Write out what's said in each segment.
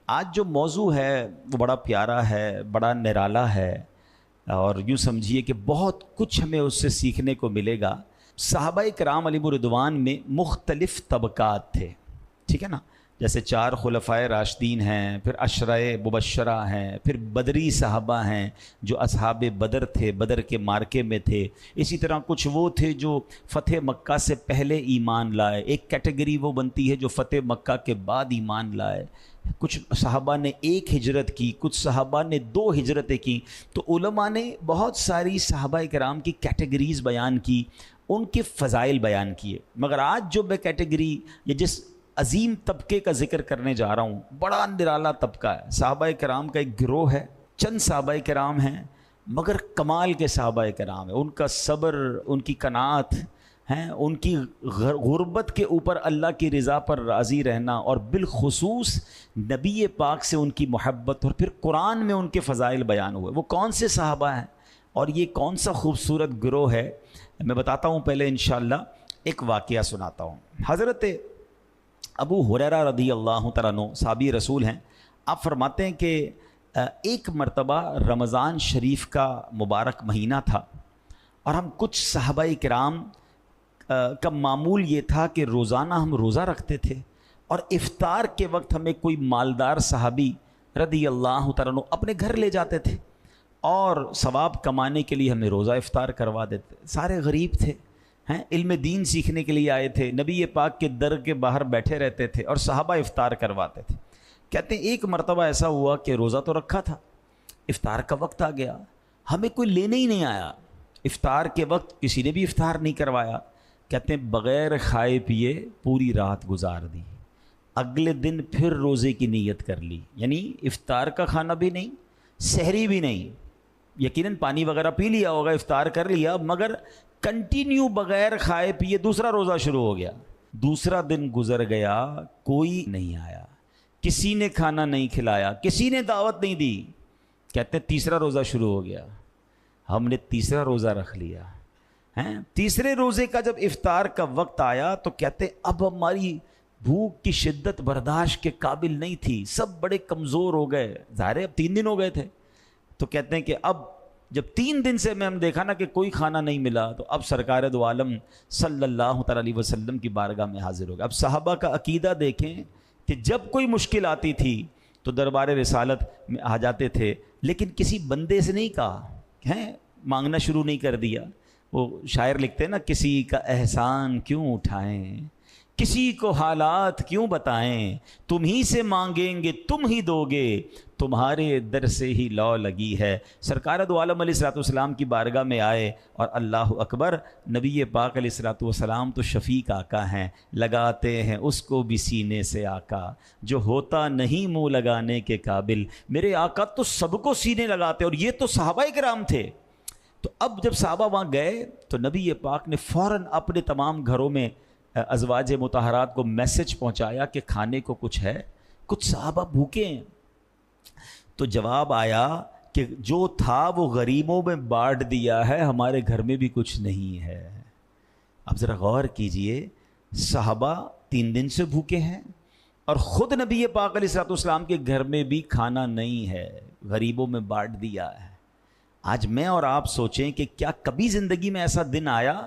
آج جو موضوع ہے وہ بڑا پیارا ہے، بڑا نرالا ہے، اور یوں سمجھیے کہ بہت کچھ ہمیں اس سے سیکھنے کو ملے گا۔ صحابہ کرام علیہم الرضوان میں مختلف طبقات تھے، ٹھیک ہے نا؟ جیسے 4 خلفائے راشدین ہیں، پھر عشرۂ مبشرہ ہیں، پھر بدری صحابہ ہیں جو اصحاب بدر تھے، بدر کے مارکے میں تھے۔ اسی طرح کچھ وہ تھے جو فتح مکہ سے پہلے ایمان لائے، ایک کیٹیگری وہ بنتی ہے جو فتح مکہ کے بعد ایمان لائے۔ کچھ صحابہ نے 1 ہجرت کی، کچھ صحابہ نے 2 ہجرتیں کی۔ تو علماء نے بہت ساری صحابہ کرام کی کیٹیگریز بیان کی، ان کے فضائل بیان کیے۔ مگر آج جو میں کیٹیگری یا جس عظیم طبقے کا ذکر کرنے جا رہا ہوں، بڑا نرالا طبقہ ہے، صحابہ کرام کا ایک گروہ ہے، چند صحابہ کرام ہیں مگر کمال کے صحابہ کرام ہیں۔ ان کا صبر، ان کی قناعت ہیں، ان کی غربت کے اوپر اللہ کی رضا پر راضی رہنا، اور بالخصوص نبی پاک سے ان کی محبت، اور پھر قرآن میں ان کے فضائل بیان ہوئے۔ وہ کون سے صحابہ ہیں اور یہ کون سا خوبصورت گروہ ہے، میں بتاتا ہوں۔ پہلے انشاءاللہ ایک واقعہ سناتا ہوں۔ حضرت ابو ہریرہ رضی اللہ تعالیٰ عنہ صحابی رسول ہیں۔ آپ فرماتے ہیں کہ ایک مرتبہ رمضان شریف کا مبارک مہینہ تھا، اور ہم کچھ صحابہ کرام کا معمول یہ تھا کہ روزانہ ہم روزہ رکھتے تھے، اور افطار کے وقت ہمیں کوئی مالدار صحابی رضی اللہ تعالیٰ عنہ اپنے گھر لے جاتے تھے، اور ثواب کمانے کے لیے ہمیں روزہ افطار کروا دیتے۔ سارے غریب تھے، علم دین سیکھنے کے لیے آئے تھے، نبی پاک کے در کے باہر بیٹھے رہتے تھے اور صحابہ افطار کرواتے تھے۔ کہتے ہیں ایک مرتبہ ایسا ہوا کہ روزہ تو رکھا تھا، افطار کا وقت آ گیا، ہمیں کوئی لینے ہی نہیں آیا۔ افطار کے وقت کسی نے بھی افطار نہیں کروایا۔ کہتے ہیں بغیر کھائے پیے پوری رات گزار دی، اگلے دن پھر روزے کی نیت کر لی، یعنی افطار کا کھانا بھی نہیں، سحری بھی نہیں، یقیناً پانی وغیرہ پی لیا ہوگا، افطار کر لیا، مگر کنٹینیو بغیر کھائے پیے دوسرا روزہ شروع ہو گیا۔ دوسرا دن گزر گیا، کوئی نہیں آیا، کسی نے کھانا نہیں کھلایا، کسی نے دعوت نہیں دی۔ کہتے ہیں تیسرا روزہ شروع ہو گیا، ہم نے تیسرا روزہ رکھ لیا۔ تیسرے روزے کا جب افطار کا وقت آیا تو کہتے ہیں اب ہماری بھوک کی شدت برداشت کے قابل نہیں تھی، سب بڑے کمزور ہو گئے، ظاہر ہے اب 3 دن ہو گئے تھے۔ تو کہتے ہیں کہ اب جب 3 دن سے ہم دیکھا نا کہ کوئی کھانا نہیں ملا، تو اب سرکار دو عالم صلی اللہ تعالیٰ علیہ وسلم کی بارگاہ میں حاضر ہو گئے۔ اب صحابہ کا عقیدہ دیکھیں کہ جب کوئی مشکل آتی تھی تو دربار رسالت میں آ جاتے تھے، لیکن کسی بندے سے نہیں کہا، مانگنا شروع نہیں کر دیا۔ وہ شاعر لکھتے ہیں نا، کسی کا احسان کیوں اٹھائیں، کسی کو حالات کیوں بتائیں، تم ہی سے مانگیں گے تم ہی دو گے، تمہارے در سے ہی لو لگی ہے۔ سرکار دو عالم علیہ الصلوۃ والسلام کی بارگاہ میں آئے، اور اللہ اکبر، نبی پاک علیہ الصلوۃ والسلام تو شفیق آقا ہیں، لگاتے ہیں اس کو بھی سینے سے آقا، جو ہوتا نہیں منہ لگانے کے قابل، میرے آقا تو سب کو سینے لگاتے، اور یہ تو صحابہ کرام تھے۔ تو اب جب صحابہ وہاں گئے تو نبی پاک نے فوراً اپنے تمام گھروں میں ازواج مطہرات کو میسج پہنچایا کہ کھانے کو کچھ ہے، کچھ صحابہ بھوکے ہیں۔ تو جواب آیا کہ جو تھا وہ غریبوں میں بانٹ دیا ہے، ہمارے گھر میں بھی کچھ نہیں ہے۔ اب ذرا غور کیجئے، صحابہ 3 دن سے بھوکے ہیں، اور خود نبی پاک علیہ الصلوۃ والسلام کے گھر میں بھی کھانا نہیں ہے، غریبوں میں بانٹ دیا ہے۔ آج میں اور آپ سوچیں کہ کیا کبھی زندگی میں ایسا دن آیا،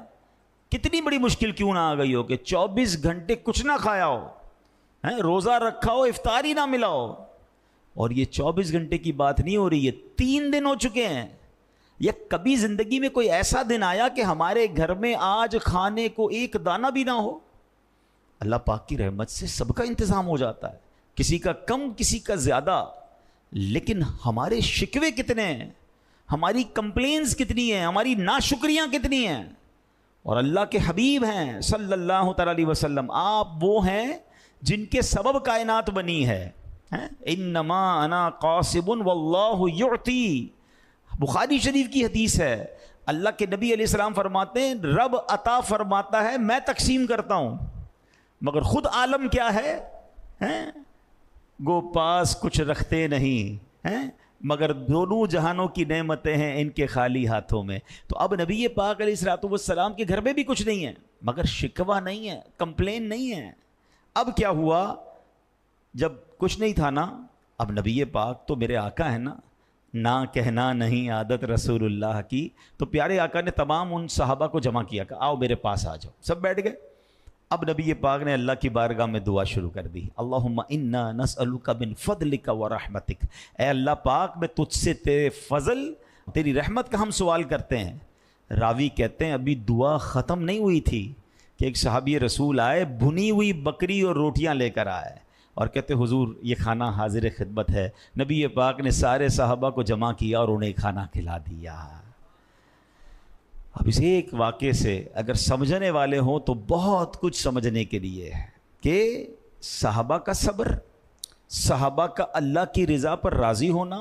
کتنی بڑی مشکل کیوں نہ آ گئی ہو، کہ 24 گھنٹے کچھ نہ کھایا ہو، روزہ رکھا ہو، افطار ہی نہ ملا ہو، اور یہ 24 گھنٹے کی بات نہیں ہو رہی، یہ 3 دن ہو چکے ہیں۔ یا کبھی زندگی میں کوئی ایسا دن آیا کہ ہمارے گھر میں آج کھانے کو ایک دانہ بھی نہ ہو؟ اللہ پاک کی رحمت سے سب کا انتظام ہو جاتا ہے، کسی کا کم کسی کا زیادہ، لیکن ہمارے شکوے کتنے ہیں، ہماری کمپلینز کتنی ہیں، ہماری ناشکریاں کتنی ہیں۔ اور اللہ کے حبیب ہیں صلی اللہ تعالیٰ علیہ وسلم، آپ وہ ہیں جن کے سبب کائنات بنی ہے۔ انما انا قاسب واللہ یعطی، بخاری شریف کی حدیث ہے، اللہ کے نبی علیہ السلام فرماتے ہیں رب عطا فرماتا ہے، میں تقسیم کرتا ہوں، مگر خود عالم کیا ہے، گو پاس کچھ رکھتے نہیں، مگر دونوں جہانوں کی نعمتیں ہیں ان کے خالی ہاتھوں میں۔ تو اب نبی پاک علیہ الصلوۃ والسلام کے گھر میں بھی کچھ نہیں ہے، مگر شکوہ نہیں ہے، کمپلین نہیں ہے۔ اب کیا ہوا، جب کچھ نہیں تھا نا، اب نبی پاک تو میرے آقا ہے نا کہنا نہیں عادت رسول اللہ کی، تو پیارے آقا نے تمام ان صحابہ کو جمع کیا کہ آؤ میرے پاس آ جاؤ، سب بیٹھ گئے۔ اب نبی پاک نے اللہ کی بارگاہ میں دعا شروع کر دی، اللہم انا نسألک من فضلک و رحمتک، اے اللہ پاک میں تجھ سے تیرے فضل تیری رحمت کا ہم سوال کرتے ہیں۔ راوی کہتے ہیں ابھی دعا ختم نہیں ہوئی تھی کہ ایک صحابی رسول آئے، بھنی ہوئی بکری اور روٹیاں لے کر آئے اور کہتے حضور یہ کھانا حاضر خدمت ہے۔ نبی پاک نے سارے صحابہ کو جمع کیا اور انہیں کھانا کھلا دیا۔ اب اس ایک واقعے سے اگر سمجھنے والے ہوں تو بہت کچھ سمجھنے کے لیے ہے کہ صحابہ کا صبر، صحابہ کا اللہ کی رضا پر راضی ہونا،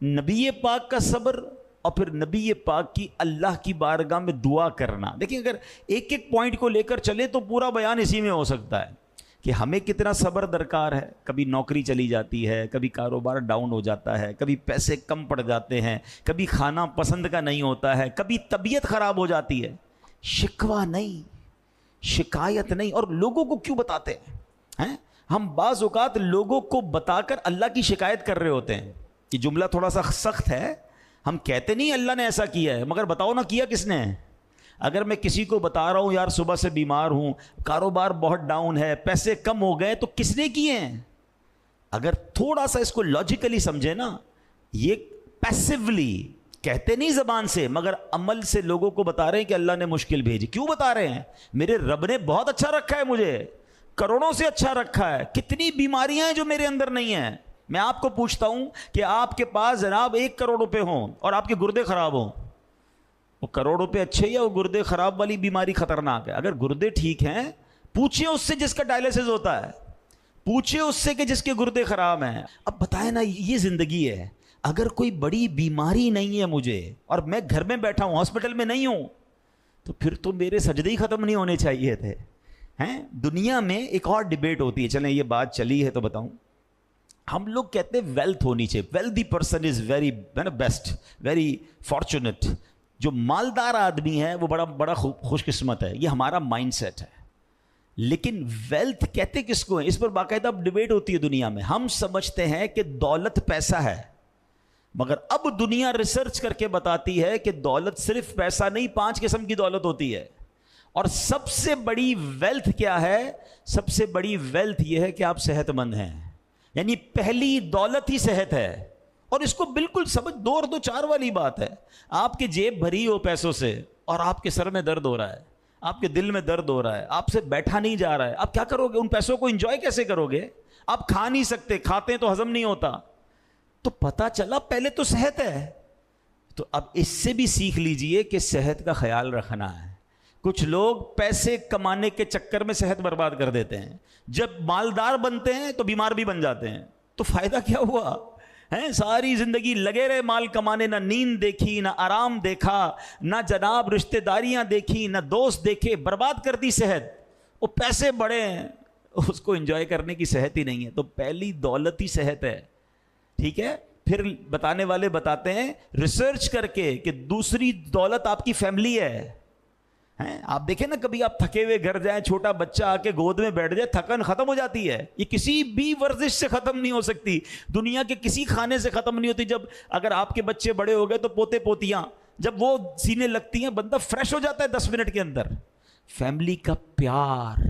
نبی پاک کا صبر، اور پھر نبی پاک کی اللہ کی بارگاہ میں دعا کرنا۔ دیکھیں اگر ایک ایک پوائنٹ کو لے کر چلیں تو پورا بیان اسی میں ہو سکتا ہے کہ ہمیں کتنا صبر درکار ہے۔ کبھی نوکری چلی جاتی ہے، کبھی کاروبار ڈاؤن ہو جاتا ہے، کبھی پیسے کم پڑ جاتے ہیں، کبھی کھانا پسند کا نہیں ہوتا ہے، کبھی طبیعت خراب ہو جاتی ہے۔ شکوہ نہیں، شکایت نہیں، اور لوگوں کو کیوں بتاتے ہیں؟ ہم بعض اوقات لوگوں کو بتا کر اللہ کی شکایت کر رہے ہوتے ہیں۔ یہ جملہ تھوڑا سا سخت ہے، ہم کہتے نہیں اللہ نے ایسا کیا ہے، مگر بتاؤ نا کیا کس نے؟ اگر میں کسی کو بتا رہا ہوں یار صبح سے بیمار ہوں، کاروبار بہت ڈاؤن ہے، پیسے کم ہو گئے، تو کس نے کیے ہیں؟ اگر تھوڑا سا اس کو لاجیکلی سمجھے نا، یہ پیسیولی کہتے نہیں زبان سے، مگر عمل سے لوگوں کو بتا رہے ہیں کہ اللہ نے مشکل بھیجی۔ کیوں بتا رہے ہیں؟ میرے رب نے بہت اچھا رکھا ہے، مجھے کروڑوں سے اچھا رکھا ہے، کتنی بیماریاں ہیں جو میرے اندر نہیں ہیں۔ میں آپ کو پوچھتا ہوں کہ آپ کے پاس جناب 1 کروڑ روپے ہوں اور آپ کے گردے خراب ہوں، وہ کروڑ روپے اچھے یا وہ گردے خراب والی بیماری خطرناک ہے؟ اگر گردے ٹھیک ہیں پوچھیں اس سے جس کا ڈائلیسس ہوتا ہے، پوچھیں اس سے کہ جس کے گردے خراب ہیں۔ اب بتائیں نا، یہ زندگی ہے۔ اگر کوئی بڑی بیماری نہیں ہے مجھے اور میں گھر میں بیٹھا ہوں، ہاسپٹل میں نہیں ہوں، تو پھر تو میرے سجدے ہی ختم نہیں ہونے چاہیے تھے۔ دنیا میں ایک اور ڈیبیٹ ہوتی ہے، چلیں یہ بات چلی ہے تو بتاؤں۔ ہم لوگ کہتے ہیں ویلتھ ہونی چاہیے، wealthy person is very best, very fortunate. جو مالدار آدمی ہے وہ بڑا خوش قسمت ہے، یہ ہمارا مائنڈ سیٹ ہے۔ لیکن ویلتھ کہتے کس کو ہے؟ اس پر باقاعدہ ڈیبیٹ ہوتی ہے دنیا میں۔ ہم سمجھتے ہیں کہ دولت پیسہ ہے، مگر اب دنیا ریسرچ کر کے بتاتی ہے کہ دولت صرف پیسہ نہیں، 5 قسم کی دولت ہوتی ہے۔ اور سب سے بڑی ویلتھ کیا ہے؟ سب سے بڑی ویلتھ یہ ہے کہ آپ صحت مند ہیں، یعنی پہلی دولت ہی صحت ہے۔ اور اس کو بالکل سمجھ، 2 اور 2 4 والی بات ہے۔ آپ کی جیب بھری ہو پیسوں سے اور آپ کے سر میں درد ہو رہا ہے، آپ کے دل میں درد ہو رہا ہے، آپ سے بیٹھا نہیں جا رہا ہے، آپ کیا کرو گے؟ ان پیسوں کو انجوائے کیسے کرو گے؟ آپ کھا نہیں سکتے، کھاتے ہیں تو ہضم نہیں ہوتا۔ تو پتہ چلا پہلے تو صحت ہے۔ تو اب اس سے بھی سیکھ لیجئے کہ صحت کا خیال رکھنا ہے۔ کچھ لوگ پیسے کمانے کے چکر میں صحت برباد کر دیتے ہیں، جب مالدار بنتے ہیں تو بیمار بھی بن جاتے ہیں۔ تو فائدہ کیا ہوا؟ ساری زندگی لگے رہے مال کمانے، نہ نیند دیکھی، نہ آرام دیکھا، نہ جناب رشتہ داریاں دیکھی، نہ دوست دیکھے، برباد کر دی صحت۔ وہ پیسے بڑے ہیں، اس کو انجوائے کرنے کی صحت ہی نہیں ہے۔ تو پہلی دولت ہی صحت ہے، ٹھیک ہے؟ پھر بتانے والے بتاتے ہیں ریسرچ کر کے کہ دوسری دولت آپ کی فیملی ہے۔ آپ دیکھیں نا، کبھی آپ تھکے ہوئے گھر جائیں، چھوٹا بچہ آ کے گود میں بیٹھ جائے، تھکن ختم ہو جاتی ہے۔ یہ کسی بھی ورزش سے ختم نہیں ہو سکتی، دنیا کے کسی کھانے سے ختم نہیں ہوتی۔ جب اگر آپ کے بچے بڑے ہو گئے تو پوتے پوتیاں جب وہ سینے لگتی ہیں، بندہ فریش ہو جاتا ہے 10 منٹ کے اندر۔ فیملی کا پیار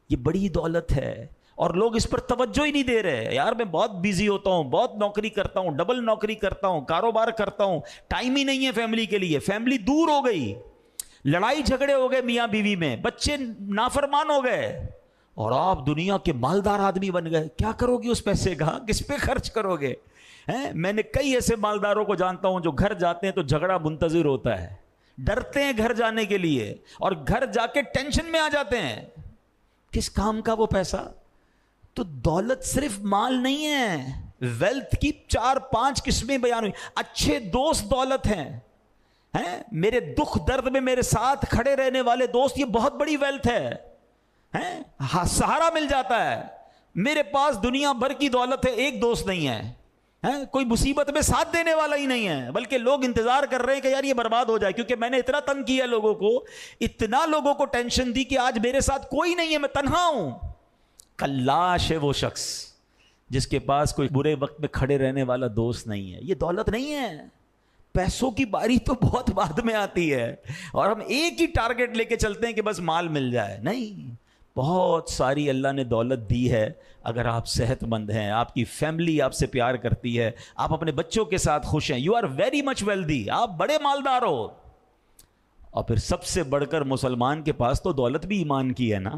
یہ بڑی دولت ہے، اور لوگ اس پر توجہ ہی نہیں دے رہے۔ یار میں بہت بیزی ہوتا ہوں، بہت نوکری کرتا ہوں، ڈبل نوکری کرتا ہوں، کاروبار کرتا ہوں، ٹائم ہی نہیں ہے فیملی کے لیے۔ فیملی دور ہو گئی، لڑائی جھگڑے ہو گئے میاں بیوی میں، بچے نافرمان ہو گئے، اور آپ دنیا کے مالدار آدمی بن گئے۔ کیا کرو گے اس پیسے کا؟ کس پہ خرچ کرو گے؟ میں نے کئی ایسے مالداروں کو جانتا ہوں جو گھر جاتے ہیں تو جھگڑا منتظر ہوتا ہے، ڈرتے ہیں گھر جانے کے لیے، اور گھر جا کے ٹینشن میں آ جاتے ہیں۔ کس کام کا وہ پیسہ؟ تو دولت صرف مال نہیں ہے، ویلتھ کی 4-5 قسمیں بیان ہوئی۔ اچھے دوست دولت ہیں، میرے دکھ درد میں میرے ساتھ کھڑے رہنے والے دوست، یہ بہت بڑی ویلتھ ہے۔ سہارا مل جاتا ہے۔ میرے پاس دنیا بھر کی دولت ہے، ایک دوست نہیں ہے، کوئی مصیبت میں ساتھ دینے والا ہی نہیں ہے، بلکہ لوگ انتظار کر رہے ہیں کہ یار یہ برباد ہو جائے، کیونکہ میں نے اتنا تنگ کیا لوگوں کو، اتنا لوگوں کو ٹینشن دی کہ آج میرے ساتھ کوئی نہیں ہے، میں تنہا ہوں۔ کلاش ہے وہ شخص جس کے پاس کوئی برے وقت میں کھڑے رہنے والا دوست نہیں ہے. یہ دولت نہیں ہے. پیسوں کی باری تو بہت بعد میں آتی ہے اور ہم ایک ہی ٹارگٹ لے کے چلتے ہیں کہ بس مال مل جائے. نہیں، بہت ساری اللہ نے دولت دی ہے. اگر آپ صحت مند ہیں، آپ کی فیملی آپ سے پیار کرتی ہے، آپ اپنے بچوں کے ساتھ خوش ہیں، you are very much wealthy, آپ بڑے مالدار ہو. اور پھر سب سے بڑھ کر مسلمان کے پاس تو دولت بھی ایمان کی ہے نا.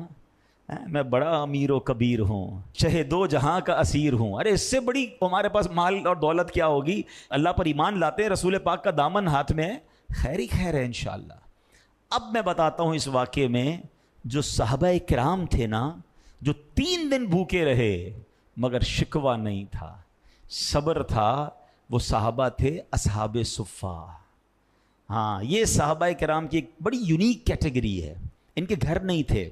میں بڑا امیر و کبیر ہوں، چہے دو جہاں کا اسیر ہوں. ارے اس سے بڑی ہمارے پاس مال اور دولت کیا ہوگی؟ اللہ پر ایمان لاتے ہیں، رسول پاک کا دامن ہاتھ میں ہے، خیر ہی خیر ہے انشاءاللہ. اب میں بتاتا ہوں اس واقعے میں جو صحابہ کرام تھے نا، جو 3 دن بھوکے رہے مگر شکوہ نہیں تھا، صبر تھا. وہ صحابہ تھے اصحاب صفہ. ہاں، یہ صحابہ کرام کی ایک بڑی یونیک کیٹیگری ہے. ان کے گھر نہیں تھے،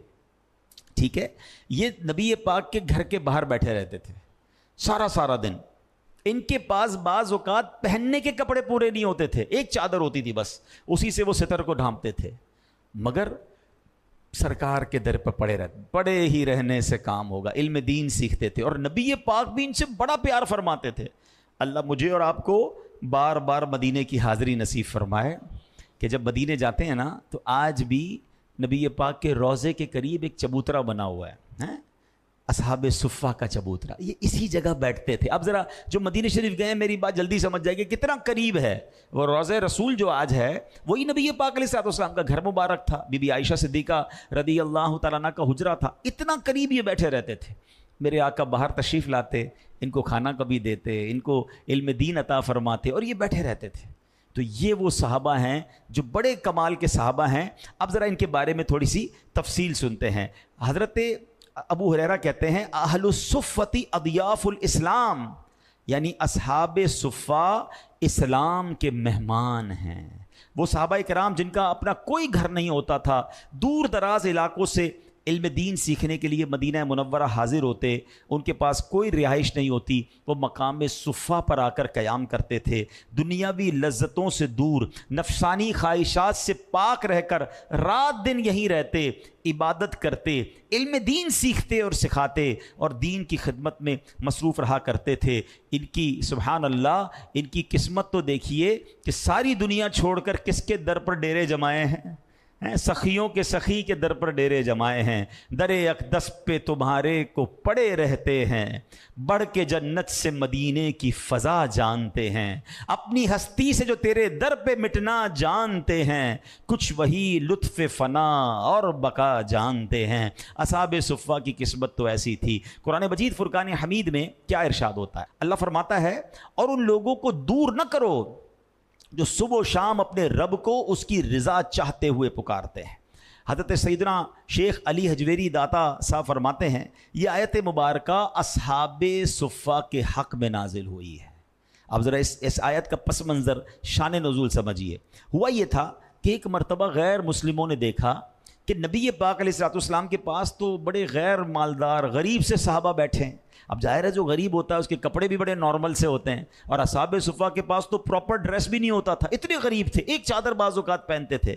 ٹھیک ہے، یہ نبی پاک کے گھر کے باہر بیٹھے رہتے تھے سارا دن. ان کے پاس بعض اوقات پہننے کے کپڑے پورے نہیں ہوتے تھے، ایک چادر ہوتی تھی بس، اسی سے وہ ستر کو ڈھانپتے تھے. مگر سرکار کے در پر پڑے ہی رہنے سے کام ہوگا. علم دین سیکھتے تھے اور نبی پاک بھی ان سے بڑا پیار فرماتے تھے. اللہ مجھے اور آپ کو بار بار مدینے کی حاضری نصیب فرمائے کہ جب مدینے جاتے ہیں نا تو آج بھی نبی پاک کے روضے کے قریب ایک چبوترا بنا ہوا ہے، اصحاب صفہ کا چبوترا. یہ اسی جگہ بیٹھتے تھے. اب ذرا جو مدینہ شریف گئے میری بات جلدی سمجھ جائے گی کتنا قریب ہے. وہ روضہ رسول جو آج ہے وہی نبی پاک علیہ الصلوۃ والسلام کا گھر مبارک تھا. بی بی عائشہ صدیقہ رضی اللہ تعالیٰ عنہ کا حجرہ تھا. اتنا قریب یہ بیٹھے رہتے تھے. میرے آقا باہر تشریف لاتے، ان کو کھانا کبھی دیتے، ان کو علم دین عطا فرماتے اور یہ بیٹھے رہتے تھے. تو یہ وہ صحابہ ہیں جو بڑے کمال کے صحابہ ہیں. اب ذرا ان کے بارے میں تھوڑی سی تفصیل سنتے ہیں. حضرت ابو ہریرہ کہتے ہیں اہل الصفۃ اضیاف الاسلام، یعنی اصحاب صفہ اسلام کے مہمان ہیں. وہ صحابہ کرام جن کا اپنا کوئی گھر نہیں ہوتا تھا، دور دراز علاقوں سے علم دین سیکھنے کے لیے مدینہ منورہ حاضر ہوتے، ان کے پاس کوئی رہائش نہیں ہوتی، وہ مقام صفہ پر آ کر قیام کرتے تھے. دنیاوی لذتوں سے دور، نفسانی خواہشات سے پاک رہ کر رات دن یہیں رہتے، عبادت کرتے، علم دین سیکھتے اور سکھاتے اور دین کی خدمت میں مصروف رہا کرتے تھے. ان کی سبحان اللہ، ان کی قسمت تو دیکھیے کہ ساری دنیا چھوڑ کر کس کے در پر ڈیرے جمائے ہیں؟ سخیوں کے سخی کے در پر ڈیرے جمائے ہیں. در اقدس پہ تمہارے کو پڑے رہتے ہیں، بڑھ کے جنت سے مدینے کی فضا جانتے ہیں. اپنی ہستی سے جو تیرے در پہ مٹنا جانتے ہیں، کچھ وہی لطف فنا اور بقا جانتے ہیں. اصحاب صفہ کی قسمت تو ایسی تھی. قرآن مجید فرقان حمید میں کیا ارشاد ہوتا ہے؟ اللہ فرماتا ہے اور ان لوگوں کو دور نہ کرو جو صبح و شام اپنے رب کو اس کی رضا چاہتے ہوئے پکارتے ہیں. حضرت سیدنا شیخ علی حجویری داتا صاحب فرماتے ہیں یہ آیت مبارکہ اصحاب صفہ کے حق میں نازل ہوئی ہے. اب ذرا اس آیت کا پس منظر شان نزول سمجھیے. ہوا یہ تھا کہ ایک مرتبہ غیر مسلموں نے دیکھا کہ نبی پاک علیہ الصلوۃ والسلام کے پاس تو بڑے غیر مالدار غریب سے صحابہ بیٹھے ہیں. اب ظاہر ہے جو غریب ہوتا ہے اس کے کپڑے بھی بڑے نارمل سے ہوتے ہیں، اور اصحاب صفہ کے پاس تو پراپر ڈریس بھی نہیں ہوتا تھا، اتنے غریب تھے، ایک چادر بعض اوقات پہنتے تھے.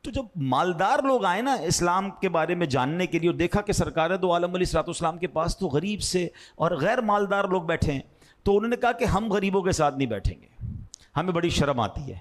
تو جب مالدار لوگ آئے نا اسلام کے بارے میں جاننے کے لیے اور دیکھا کہ سرکار دو عالم علیہ الصلوۃ والسلام کے پاس تو غریب سے اور غیر مالدار لوگ بیٹھے ہیں، تو انہوں نے کہا کہ ہم غریبوں کے ساتھ نہیں بیٹھیں گے، ہمیں بڑی شرم آتی ہے.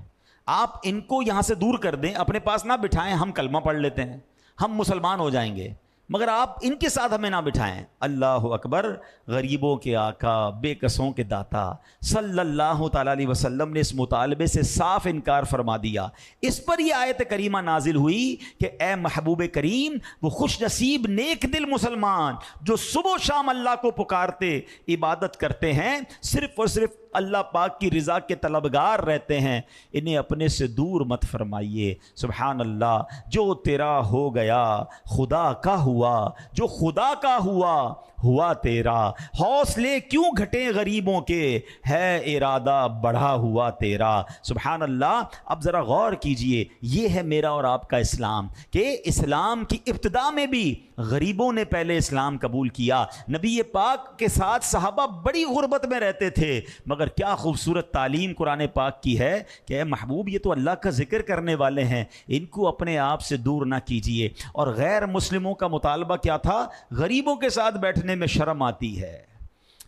آپ ان کو یہاں سے دور کر دیں، اپنے پاس نہ بٹھائیں، ہم کلمہ پڑھ لیتے ہیں، ہم مسلمان ہو جائیں گے، مگر آپ ان کے ساتھ ہمیں نہ بٹھائیں. اللہ اکبر. غریبوں کے آقا، بے کسوں کے داتا صلی اللہ تعالیٰ علیہ وسلم نے اس مطالبے سے صاف انکار فرما دیا. اس پر یہ آیت کریمہ نازل ہوئی کہ اے محبوب کریم، وہ خوش نصیب نیک دل مسلمان جو صبح و شام اللہ کو پکارتے، عبادت کرتے ہیں، صرف اور صرف اللہ پاک کی رضا کے طلبگار رہتے ہیں، انہیں اپنے سے دور مت فرمائیے. سبحان اللہ. جو تیرا ہو گیا خدا کا ہوا، جو خدا کا ہوا ہوا تیرا. حوصلے کیوں گھٹے غریبوں کے، ہے ارادہ بڑھا ہوا تیرا. سبحان اللہ. اب ذرا غور کیجئے، یہ ہے میرا اور آپ کا اسلام، کہ اسلام کی ابتدا میں بھی غریبوں نے پہلے اسلام قبول کیا. نبی پاک کے ساتھ صحابہ بڑی غربت میں رہتے تھے، مگر کیا خوبصورت تعلیم قرآن پاک کی ہے کہ اے محبوب یہ تو اللہ کا ذکر کرنے والے ہیں، ان کو اپنے آپ سے دور نہ کیجئے. اور غیر مسلموں کا مطالبہ کیا تھا؟ غریبوں کے ساتھ بیٹھنے میں شرم آتی ہے،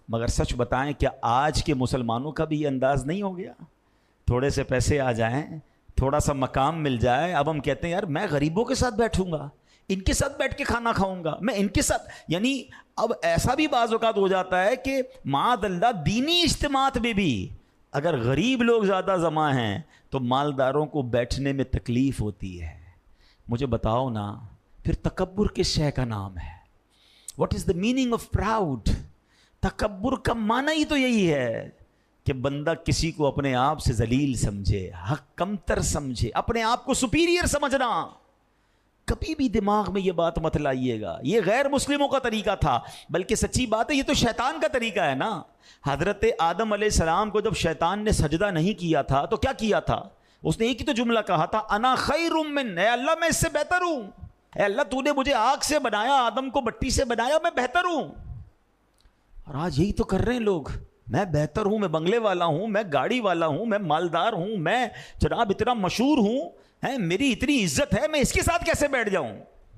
مگر سچ بتائیں کیا آج کے مسلمانوں کا بھی یہ انداز نہیں ہو گیا؟ تھوڑے سے پیسے آ جائیں، تھوڑا سا مقام مل جائے، اب ہم کہتے ہیں یار میں غریبوں کے ساتھ بیٹھوں گا، ان کے ساتھ بیٹھ کے کھانا کھاؤں گا، میں ان کے ساتھ. یعنی اب ایسا بھی بعض اوقات ہو جاتا ہے کہ معاذ اللہ دینی اجتماعات میں بھی اگر غریب لوگ زیادہ جمع ہیں تو مالداروں کو بیٹھنے میں تکلیف ہوتی ہے. مجھے بتاؤ نا پھر تکبر کس شے کا نام ہے؟ What is the meaning of proud? تکبر کا معنی ہی تو یہی ہے کہ بندہ کسی کو اپنے آپ سے ذلیل سمجھے، حق کمتر سمجھے، اپنے آپ کو سپیریئر سمجھنا. کبھی بھی دماغ میں یہ بات مت لائیے گا یہ غیر مسلموں کا طریقہ تھا، بلکہ سچی بات ہے یہ تو شیطان کا طریقہ ہے نا. حضرت آدم علیہ السلام کو جب شیطان نے سجدہ نہیں کیا تھا تو کیا کیا تھا؟ اس نے ایک ہی تو جملہ کہا تھا، انا خیر من، اے اللہ میں اس سے بہتر ہوں، اے اللہ تو نے مجھے آگ سے بنایا، آدم کو مٹی سے بنایا، میں بہتر ہوں. اور آج یہی تو کر رہے ہیں لوگ، میں بہتر ہوں، میں بنگلے والا ہوں، میں گاڑی والا ہوں، میں مالدار ہوں، میں جناب اتنا مشہور ہوں، میری اتنی عزت ہے، میں اس کے ساتھ کیسے بیٹھ جاؤں؟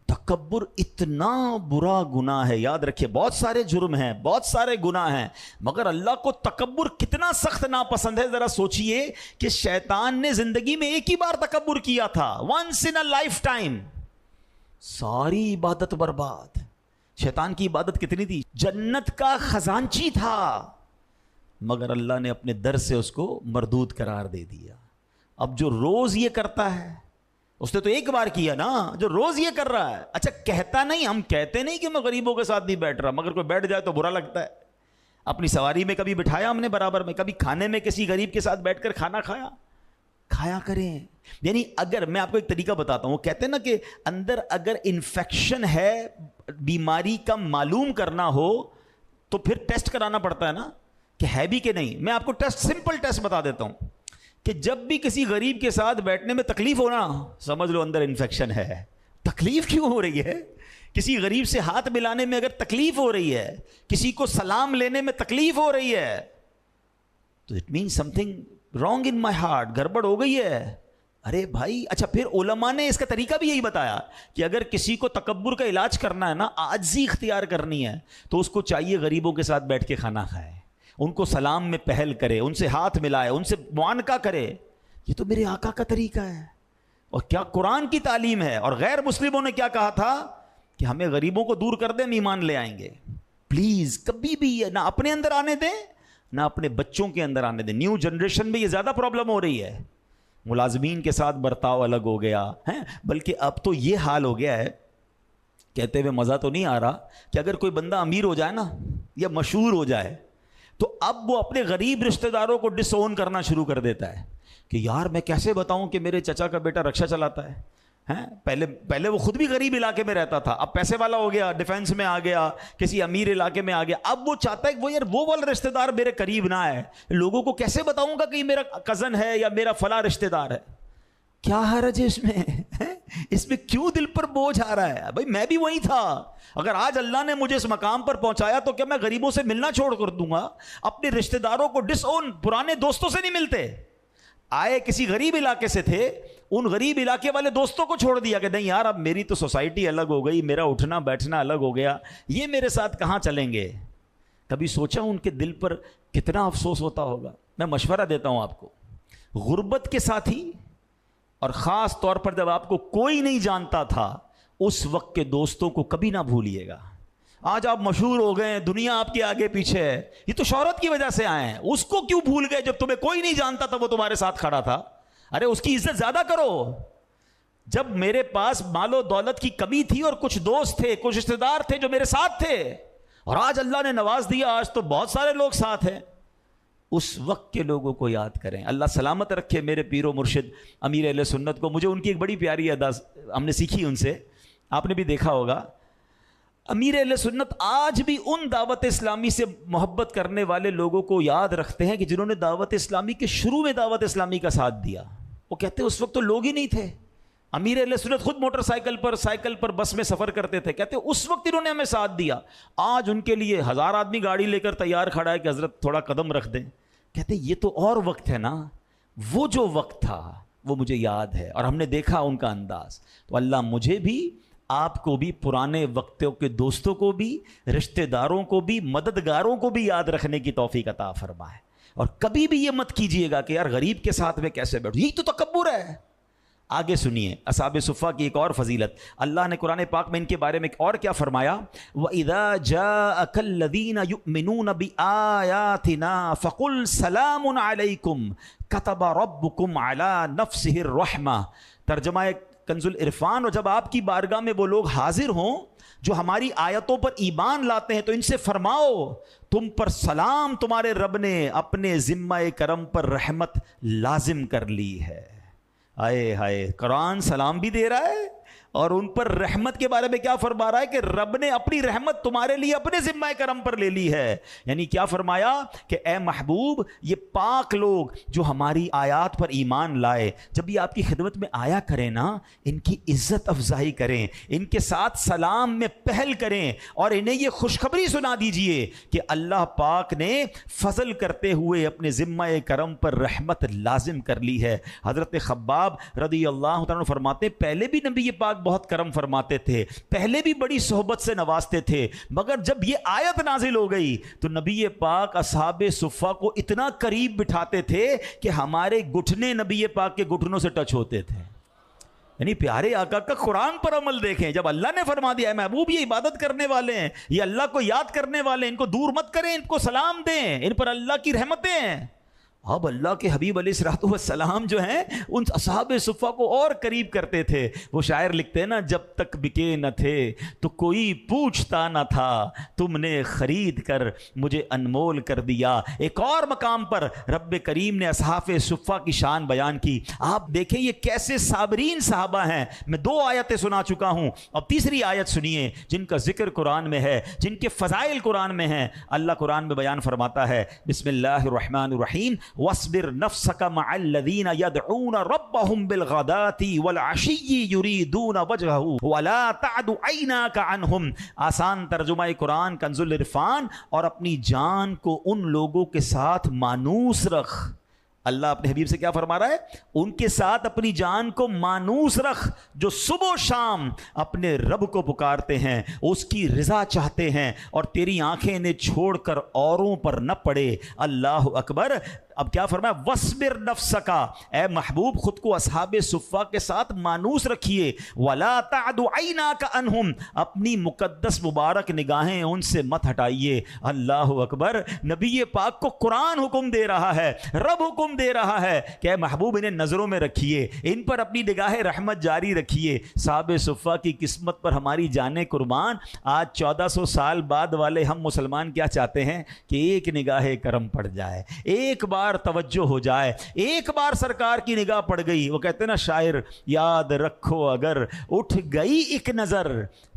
تکبر اتنا برا گناہ ہے. یاد رکھیے بہت سارے جرم ہیں، بہت سارے گناہ ہیں، مگر اللہ کو تکبر کتنا سخت ناپسند ہے. ذرا سوچئے کہ شیطان نے زندگی میں ایک ہی بار تکبر کیا تھا، once in a lifetime, ساری عبادت برباد. شیطان کی عبادت کتنی تھی؟ جنت کا خزانچی تھا، مگر اللہ نے اپنے در سے اس کو مردود قرار دے دیا. اب جو روز یہ کرتا ہے، اس نے تو ایک بار کیا نا، جو روز یہ کر رہا ہے، اچھا کہتا نہیں، ہم کہتے نہیں کہ میں غریبوں کے ساتھ نہیں بیٹھ رہا، مگر کوئی بیٹھ جائے تو برا لگتا ہے. اپنی سواری میں کبھی بٹھایا ہم نے برابر میں، کبھی کھانے میں کسی غریب کے ساتھ بیٹھ کر کھانا کھایا کریں. یعنی اگر میں آپ کو ایک طریقہ بتاتا ہوں، وہ کہتے ہیں نا کہ اندر اگر انفیکشن ہے، بیماری کا معلوم کرنا ہو تو پھر ٹیسٹ کرانا پڑتا ہے نا کہ ہے بھی کہ نہیں. میں آپ کو سمپل ٹیسٹ بتا دیتا ہوں کہ جب بھی کسی غریب کے ساتھ بیٹھنے میں تکلیف ہونا، سمجھ لو اندر انفیکشن ہے. تکلیف کیوں ہو رہی ہے؟ کسی غریب سے ہاتھ ملانے میں اگر تکلیف ہو رہی ہے، کسی کو سلام لینے میں تکلیف ہو رہی ہے، تو it means some thing wrong in my heart, گڑبڑ ہو گئی ہے. ارے بھائی اچھا پھر علماء نے اس کا طریقہ بھی یہی بتایا کہ اگر کسی کو تکبر کا علاج کرنا ہے نا، عاجزی اختیار کرنی ہے، تو اس کو چاہیے غریبوں کے ساتھ بیٹھ کے کھانا کھائے، ان کو سلام میں پہل کرے، ان سے ہاتھ ملائے، ان سے معانقہ کرے. یہ تو میرے آقا کا طریقہ ہے اور کیا قرآن کی تعلیم ہے. اور غیر مسلموں نے کیا کہا تھا کہ ہمیں غریبوں کو دور کر دیں، ہم ایمان لے آئیں گے. پلیز کبھی بھی یہ نہ اپنے اندر آنے دیں نہ اپنے بچوں کے اندر آنے دیں. نیو جنریشن میں یہ زیادہ پرابلم ہو رہی ہے. ملازمین کے ساتھ برتاؤ الگ ہو گیا ہے، بلکہ اب تو یہ حال ہو گیا ہے، کہتے ہوئے مزہ تو نہیں آ رہا، کہ اگر کوئی بندہ امیر ہو جائے نا یا مشہور ہو جائے تو اب وہ اپنے غریب رشتہ داروں کو ڈس اون کرنا شروع کر دیتا ہے کہ یار میں کیسے بتاؤں کہ میرے چچا کا بیٹا رکشا چلاتا ہے. پہلے وہ خود بھی غریب علاقے میں رہتا تھا، اب پیسے والا ہو گیا، ڈیفینس میں آ گیا، کسی امیر علاقے میں آ گیا، اب وہ چاہتا ہے کہ وہ والا رشتہ دار میرے قریب نہ ہے. لوگوں کو کیسے بتاؤں گا کہ یہ میرا کزن ہے یا میرا فلاں رشتہ دار ہے؟ کیا حرج ہے اس میں؟ اس میں کیوں دل پر بوجھ آ رہا ہے؟ بھائی میں بھی وہی تھا. اگر آج اللہ نے مجھے اس مقام پر پہنچایا تو کیا میں غریبوں سے ملنا چھوڑ کر دوں گا؟ اپنے رشتہ داروں کو ڈس اون، پرانے دوستوں سے نہیں ملتے. آئے کسی غریب علاقے سے تھے، ان غریب علاقے والے دوستوں کو چھوڑ دیا کہ نہیں یار اب میری تو سوسائٹی الگ ہو گئی، میرا اٹھنا بیٹھنا الگ ہو گیا، یہ میرے ساتھ کہاں چلیں گے؟ کبھی سوچا ان کے دل پر کتنا افسوس ہوتا ہوگا؟ میں مشورہ دیتا ہوں آپ کو، غربت کے ساتھی اور خاص طور پر جب آپ کو کوئی نہیں جانتا تھا اس وقت کے دوستوں کو کبھی نہ بھولیے گا. آج آپ مشہور ہو گئے ہیں، دنیا آپ کے آگے پیچھے ہے، یہ تو شہرت کی وجہ سے آئے ہیں. اس کو کیوں بھول گئے جب تمہیں کوئی نہیں جانتا تھا وہ تمہارے ساتھ کھڑا تھا؟ ارے اس کی عزت زیادہ کرو. جب میرے پاس مال و دولت کی کمی تھی اور کچھ دوست تھے، کچھ رشتہ دار تھے جو میرے ساتھ تھے، اور آج اللہ نے نواز دیا، آج تو بہت سارے لوگ ساتھ ہیں. اس وقت کے لوگوں کو یاد کریں. اللہ سلامت رکھے میرے پیر و مرشد امیر اہل سنت کو. مجھے ان کی ایک بڑی پیاری ادا ہم نے سیکھی ان سے، آپ نے بھی دیکھا ہوگا. امیر اہل سنت آج بھی ان دعوت اسلامی سے محبت کرنے والے لوگوں کو یاد رکھتے ہیں کہ جنہوں نے دعوت اسلامی کے شروع میں دعوت اسلامی کا ساتھ دیا. وہ کہتے ہیں اس وقت تو لوگ ہی نہیں تھے. امیر اہل سنت خود موٹر سائیکل پر بس میں سفر کرتے تھے. کہتے ہیں اس وقت انہوں نے ہمیں ساتھ دیا. آج ان کے لیے 1000 آدمی گاڑی لے کر تیار کھڑا ہے کہ حضرت تھوڑا قدم رکھ دیں. کہتے ہیں یہ تو اور وقت ہے نا، وہ جو وقت تھا وہ مجھے یاد ہے اور ہم نے دیکھا ان کا انداز. تو اللہ مجھے بھی آپ کو بھی پرانے وقتوں کے دوستوں کو بھی رشتہ داروں کو بھی مددگاروں کو بھی یاد رکھنے کی توفیق عطا فرمائے. اور کبھی بھی یہ مت کیجئے گا کہ یار غریب کے ساتھ میں کیسے بیٹھوں، یہی تو تکبر ہے. آگے سنیے اصحاب صفہ کی ایک اور فضیلت. اللہ نے قرآن پاک میں ان کے بارے میں اور کیا فرمایا؟ وَإِذَا جَاءَكَ الَّذِينَ يُؤْمِنُونَ بِآيَاتِنَا فَقُلْ سَلَامٌ عَلَيْكُمْ كَتَبَ رَبُّكُمْ عَلَى نَفْسِهِ الرَّحْمَةِ. ترجمہ کنز العرفان. اور جب آپ کی بارگاہ میں وہ لوگ حاضر ہوں جو ہماری آیتوں پر ایمان لاتے ہیں تو ان سے فرماؤ تم پر سلام، تمہارے رب نے اپنے ذمہ کرم پر رحمت لازم کر لی ہے. آئے ہائے، قرآن سلام بھی دے رہا ہے اور ان پر رحمت کے بارے میں کیا فرما رہا ہے کہ رب نے اپنی رحمت تمہارے لیے اپنے ذمہ کرم پر لے لی ہے. یعنی کیا فرمایا کہ اے محبوب، یہ پاک لوگ جو ہماری آیات پر ایمان لائے، جب یہ آپ کی خدمت میں آیا کریں نا، ان کی عزت افزائی کریں، ان کے ساتھ سلام میں پہل کریں اور انہیں یہ خوشخبری سنا دیجئے کہ اللہ پاک نے فضل کرتے ہوئے اپنے ذمہ کرم پر رحمت لازم کر لی ہے. حضرت خباب رضی اللہ تعالیٰ عنہ فرماتے ہیں پہلے بھی نبی پاک بہت کرم فرماتے تھے، پہلے بھی بڑی صحبت سے نوازتے تھے، مگر جب یہ آیت نازل ہو گئی تو نبی پاک اصحاب صفہ کو اتنا قریب بٹھاتے تھے کہ ہمارے گھٹنے نبی پاک کے گھٹنوں سے ٹچ ہوتے تھے. یعنی پیارے آقا کا قرآن پر عمل دیکھیں. جب اللہ نے فرما دیا ہے محبوب یہ عبادت کرنے والے ہیں، یہ اللہ کو یاد کرنے والے ہیں، ان کو دور مت کریں، ان کو سلام دیں، ان پر اللہ کی رحمتیں ہیں. اب اللہ کے حبیب علیہ الصلوۃ والسلام جو ہیں ان اصحاب صفہ کو اور قریب کرتے تھے. وہ شاعر لکھتے ہیں نا، جب تک بکے نہ تھے تو کوئی پوچھتا نہ تھا، تم نے خرید کر مجھے انمول کر دیا. ایک اور مقام پر رب کریم نے اصحاب صفہ کی شان بیان کی. آپ دیکھیں یہ کیسے صابرین صحابہ ہیں. میں 2 آیتیں سنا چکا ہوں، اب تیسری آیت سنیے جن کا ذکر قرآن میں ہے، جن کے فضائل قرآن میں ہیں. اللہ قرآن میں بیان فرماتا ہے، بسم اللہ الرحمن الرحیم، وَاصْبِرْ نَفْسَكَ مَعَ الَّذِينَ يَدْعُونَ رَبَّهُمْ بِالْغَدَاةِ وَالْعَشِيِّ يُرِيدُونَ وَجْهَهُ وَلَا تَعْدُ عَيْنَاكَ عَنْهُمْ. آسان ترجمہ قرآن کنز العرفان. اور اپنی جان کو ان لوگوں کے ساتھ مانوس رکھ. اللہ اپنے حبیب سے کیا فرما رہا ہے؟ ان کے ساتھ اپنی جان کو مانوس رکھ جو صبح و شام اپنے رب کو پکارتے ہیں، اس کی رضا چاہتے ہیں، اور تیری آنکھیں انہیں چھوڑ کر اوروں پر نہ پڑے. اللہ اکبر. اب کیا فرمایا؟ وَاصْبِرْ نَفْسَكَ، اے محبوب خود کو اصحاب صفہ کے ساتھ مانوس رکھیے. وَلَا تَعْدُ عَيْنَاكَ عَنْهُمْ، اپنی مقدس مبارک نگاہیں ان سے مت ہٹائیے. اللہ اکبر. نبی پاک کو قرآن حکم دے رہا ہے، رب حکم دے رہا ہے کہ اے محبوب انہیں نظروں میں رکھیے، ان پر اپنی نگاہ رحمت جاری رکھیے. صحاب صفہ کی قسمت پر ہماری جانیں قربان. آج 1400 سال بعد والے ہم مسلمان کیا چاہتے ہیں کہ ایک نگاہ کرم پڑ جائے، ایک بار توجہ ہو جائے، ایک بار سرکار کی نگاہ پڑ گئی. وہ کہتے ہیں نا شاعر، یاد رکھو اگر اٹھ گئی ایک نظر،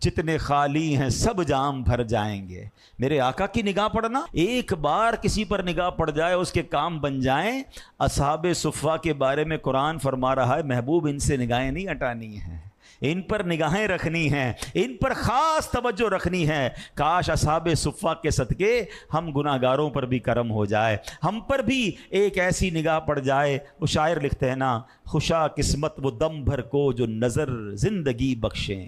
جتنے خالی ہیں سب جام بھر جائیں گے. میرے آقا کی نگاہ پڑنا، ایک بار کسی پر نگاہ پڑ جائے اس کے کام بن جائیں. اصحاب صفہ کے بارے میں قرآن فرما رہا ہے محبوب ان سے نگاہیں نہیں ہٹانی ہیں، ان پر نگاہیں رکھنی ہیں، ان پر خاص توجہ رکھنی ہے. کاش اصحاب صفہ کے صدقے ہم گناہگاروں پر بھی کرم ہو جائے، ہم پر بھی ایک ایسی نگاہ پڑ جائے. وہ شاعر لکھتے ہیں نا، خوشا قسمت وہ دم بھر کو جو نظر زندگی بخشیں.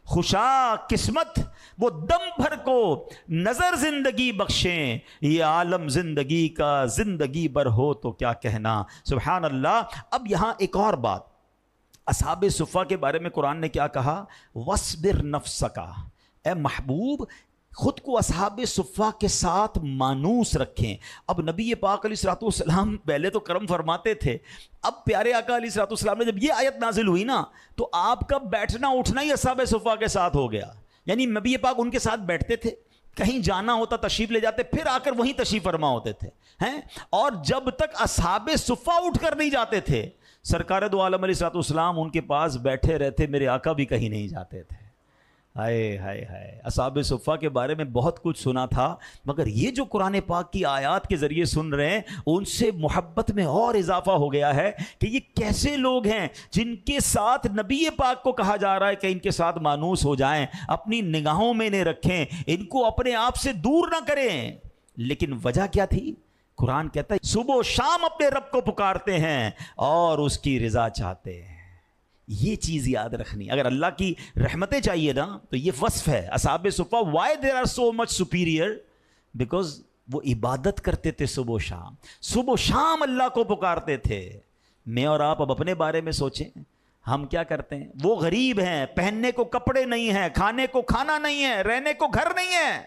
خوشا قسمت وہ دم بھر کو نظر زندگی بخشیں، یہ عالم زندگی کا زندگی بھر ہو تو کیا کہنا. سبحان اللہ. اب یہاں ایک اور بات، اصحاب صفہ کے بارے میں قرآن نے کیا کہا؟ وَاصْبِرْ نَفْسَكَ، اے محبوب خود کو اصحاب صفہ کے ساتھ مانوس رکھیں. اب نبی پاک علیہ الصلوۃ والسلام پہلے تو کرم فرماتے تھے، اب پیارے آقا علیہ الصلوۃ والسلام نے جب یہ آیت نازل ہوئی نا تو آپ کا بیٹھنا اٹھنا ہی اصحاب صفہ کے ساتھ ہو گیا. یعنی نبی پاک ان کے ساتھ بیٹھتے تھے، کہیں جانا ہوتا تشریف لے جاتے، پھر آ کر وہیں تشریف فرما ہوتے تھے ہیں. اور جب تک اصحاب صفہ اٹھ کر نہیں جاتے تھے، سرکار دو عالم علیہ الصلوۃ والسلام ان کے پاس بیٹھے رہتے، میرے آقا بھی کہیں نہیں جاتے تھے. ہائے ہائے ہائے. اصحاب صفہ کے بارے میں بہت کچھ سنا تھا، مگر یہ جو قرآن پاک کی آیات کے ذریعے سن رہے ہیں ان سے محبت میں اور اضافہ ہو گیا ہے کہ یہ کیسے لوگ ہیں جن کے ساتھ نبی پاک کو کہا جا رہا ہے کہ ان کے ساتھ مانوس ہو جائیں، اپنی نگاہوں میں انہیں رکھیں، ان کو اپنے آپ سے دور نہ کریں. لیکن وجہ کیا تھی؟ قرآن کہتا ہے صبح و شام اپنے رب کو پکارتے ہیں اور اس کی رضا چاہتے ہیں. یہ چیز یاد رکھنی. اگر اللہ کی رحمتیں چاہیے نا تو یہ وصف ہے اصحاب صفہ. Why they are so much superior? Because وہ عبادت کرتے تھے صبح و شام. صبح و شام اللہ کو پکارتے تھے. میں اور آپ اب اپنے بارے میں سوچیں, ہم کیا کرتے ہیں؟ وہ غریب ہیں, پہننے کو کپڑے نہیں ہیں, کھانے کو کھانا نہیں ہے, رہنے کو گھر نہیں ہے,